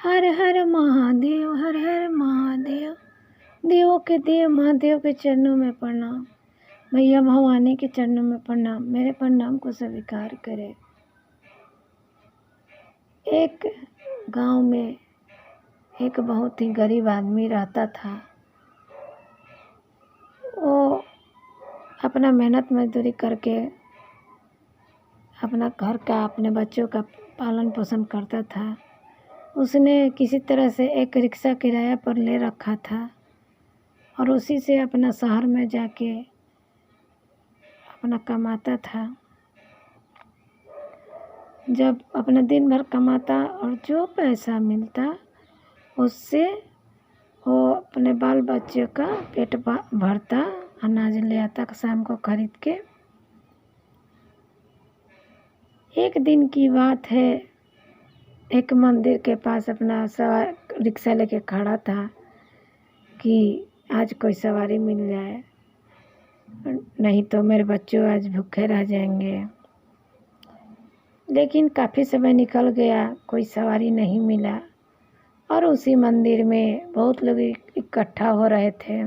हर हर महादेव, हर हर महादेव। देवों के देव महादेव के चरणों में प्रणाम। भैया भवानी के चरणों में प्रणाम। मेरे प्रणाम को स्वीकार करें। एक गांव में एक बहुत ही गरीब आदमी रहता था। वो अपना मेहनत मजदूरी करके अपना घर का, अपने बच्चों का पालन पोषण करता था। उसने किसी तरह से एक रिक्शा किराया पर ले रखा था और उसी से अपना शहर में जाके अपना कमाता था। जब अपना दिन भर कमाता और जो पैसा मिलता उससे वो अपने बाल बच्चे का पेट भरता, अनाज ले आता शाम को खरीद के। एक दिन की बात है, एक मंदिर के पास अपना रिक्शा लेके खड़ा था कि आज कोई सवारी मिल जाए, नहीं तो मेरे बच्चों आज भूखे रह जाएंगे। लेकिन काफ़ी समय निकल गया, कोई सवारी नहीं मिला और उसी मंदिर में बहुत लोग इकट्ठा हो रहे थे।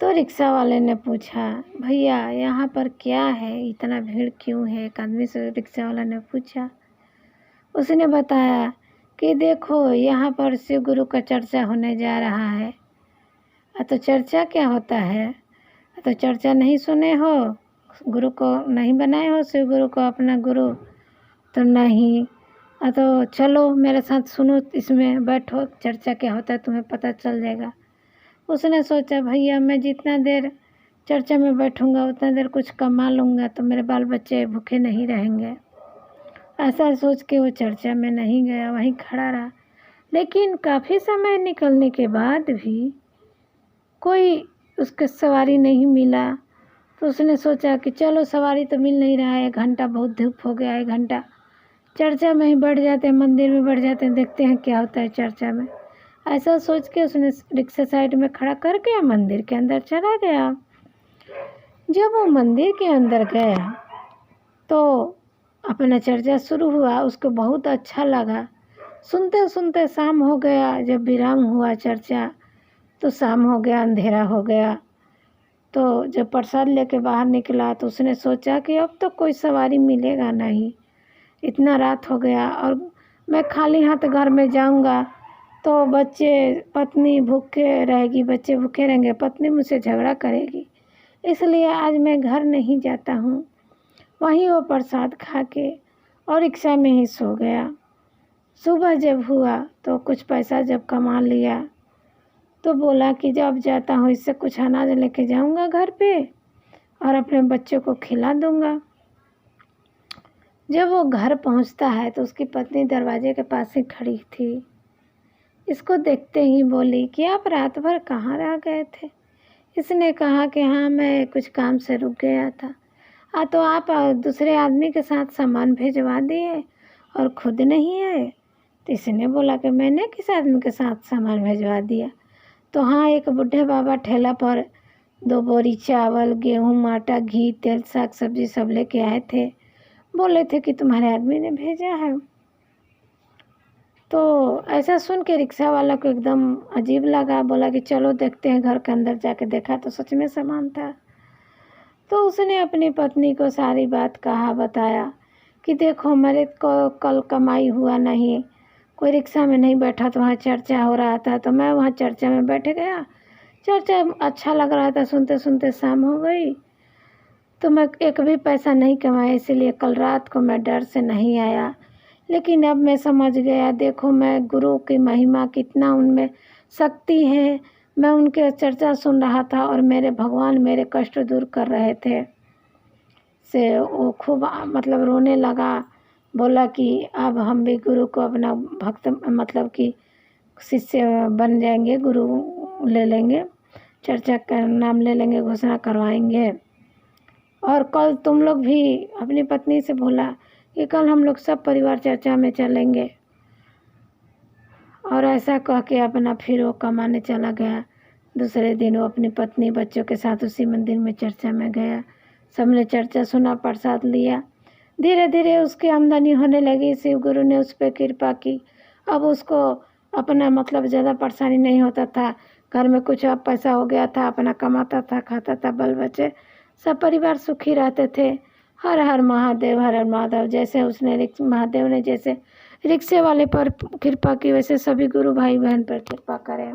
तो रिक्शा वाले ने पूछा, भैया यहाँ पर क्या है, इतना भीड़ क्यों है? एक आदमी से रिक्शा वाला ने पूछा। उसने बताया कि देखो यहाँ पर शिव गुरु का चर्चा होने जा रहा है। तो चर्चा क्या होता है? तो चर्चा नहीं सुने हो? गुरु को नहीं बनाए हो शिव गुरु को अपना गुरु? तो नहीं। तो चलो मेरे साथ सुनो, इसमें बैठो, चर्चा क्या होता है तुम्हें पता चल जाएगा। उसने सोचा भैया मैं जितना देर चर्चा में बैठूंगा उतना देर कुछ कमा लूँगा तो मेरे बाल बच्चे भूखे नहीं रहेंगे। ऐसा सोच के वो चर्चा में नहीं गया, वहीं खड़ा रहा। लेकिन काफ़ी समय निकलने के बाद भी कोई उसके सवारी नहीं मिला। तो उसने सोचा कि चलो सवारी तो मिल नहीं रहा है, 1 घंटा बहुत धूप हो गया, 1 घंटा चर्चा में ही बैठ जाते हैं, मंदिर में बैठ जाते हैं, देखते हैं क्या होता है चर्चा में। ऐसा सोच के उसने रिक्शा साइड में खड़ा करके मंदिर के अंदर चला गया। जब वो मंदिर के अंदर गया तो अपना चर्चा शुरू हुआ, उसको बहुत अच्छा लगा। सुनते सुनते शाम हो गया। जब विराम हुआ चर्चा तो शाम हो गया, अंधेरा हो गया। तो जब प्रसाद लेके बाहर निकला तो उसने सोचा कि अब तो कोई सवारी मिलेगा नहीं, इतना रात हो गया और मैं खाली हाथ घर में जाऊंगा तो पत्नी भूखे रहेगी, बच्चे भूखे रहेंगे, पत्नी मुझसे झगड़ा करेगी, इसलिए आज मैं घर नहीं जाता हूँ। वहीं वो प्रसाद खा के और रिक्शा में ही सो गया। सुबह जब हुआ तो कुछ पैसा जब कमा लिया तो बोला कि जब जाता हूँ इससे कुछ अनाज लेके जाऊंगा घर पे और अपने बच्चों को खिला दूंगा। जब वो घर पहुंचता है तो उसकी पत्नी दरवाजे के पास ही खड़ी थी। इसको देखते ही बोली कि आप रात भर कहाँ रह गए थे? इसने कहा कि हाँ मैं कुछ काम से रुक गया था। तो आप दूसरे आदमी के साथ सामान भेजवा दिए और खुद नहीं आए? तो इसने बोला कि मैंने किस आदमी के साथ सामान भेजवा दिया? तो हाँ, एक बूढ़े बाबा ठेला पर 2 बोरी चावल, गेहूँ, आटा, घी, तेल, साग सब्जी सब लेके आए थे, बोले थे कि तुम्हारे आदमी ने भेजा है। तो ऐसा सुन के रिक्शा वाला को एकदम अजीब लगा। बोला कि चलो देखते हैं। घर के अंदर जाके देखा तो सच में सामान था। तो उसने अपनी पत्नी को सारी बात कहा, बताया कि देखो मेरे को कल कमाई हुआ नहीं, कोई रिक्शा में नहीं बैठा तो वहाँ चर्चा हो रहा था तो मैं वहाँ चर्चा में बैठ गया। चर्चा अच्छा लग रहा था, सुनते सुनते शाम हो गई तो मैं एक भी पैसा नहीं कमाया, इसीलिए कल रात को मैं डर से नहीं आया। लेकिन अब मैं समझ गया, देखो मैं गुरु की महिमा कितना उनमें शक्ति है। मैं उनके चर्चा सुन रहा था और मेरे भगवान मेरे कष्ट दूर कर रहे थे। से वो खूब मतलब रोने लगा। बोला कि अब हम भी गुरु को अपना भक्त मतलब कि शिष्य बन जाएंगे, गुरु ले लेंगे, चर्चा का नाम ले लेंगे, घोषणा करवाएंगे। और कल तुम लोग भी, अपनी पत्नी से बोला कि कल हम लोग सब परिवार चर्चा में चलेंगे। और ऐसा कह के अपना फिर वो कमाने चला गया। दूसरे दिन वो अपनी पत्नी बच्चों के साथ उसी मंदिर में चर्चा में गया। सबने चर्चा सुना, प्रसाद लिया। धीरे धीरे उसकी आमदनी होने लगी। शिव गुरु ने उस पर कृपा की अब उसको अपना मतलब ज़्यादा परेशानी नहीं होता था। घर में कुछ अब पैसा हो गया था, अपना कमाता था, खाता था, बाल बच्चे सब परिवार सुखी रहते थे। हर हर महादेव, हर हर महादेव। जैसे उसने महादेव ने जैसे रिक्शे वाले पर कृपा की, वैसे सभी गुरु भाई बहन पर कृपा करें।